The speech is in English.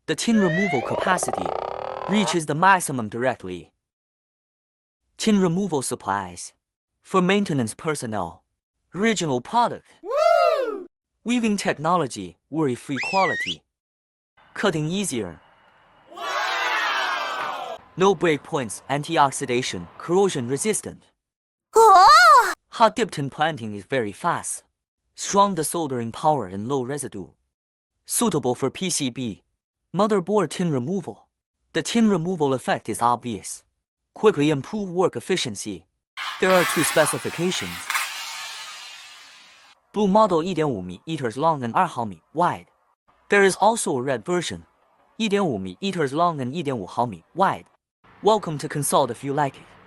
The tin removal capacity reaches the maximum directly. Tin removal supplies for maintenance personnel. Original product. Woo! Weaving technology, worry-free quality. Cutting easier. Wow! No breakpoints, anti-oxidation, corrosion resistant. Oh! Hot dip tin planting is very fast. Strong desoldering power and low residue. Suitable for PCB. Motherboard tin removal. The tin removal effect is obvious. Quickly improve work efficiency. There are two specifications. Blue model 1.5 meters long and 2 毫米 wide. There is also a red version, 1.5 meters long and 1.5毫米 wide. Welcome to consult if you like it.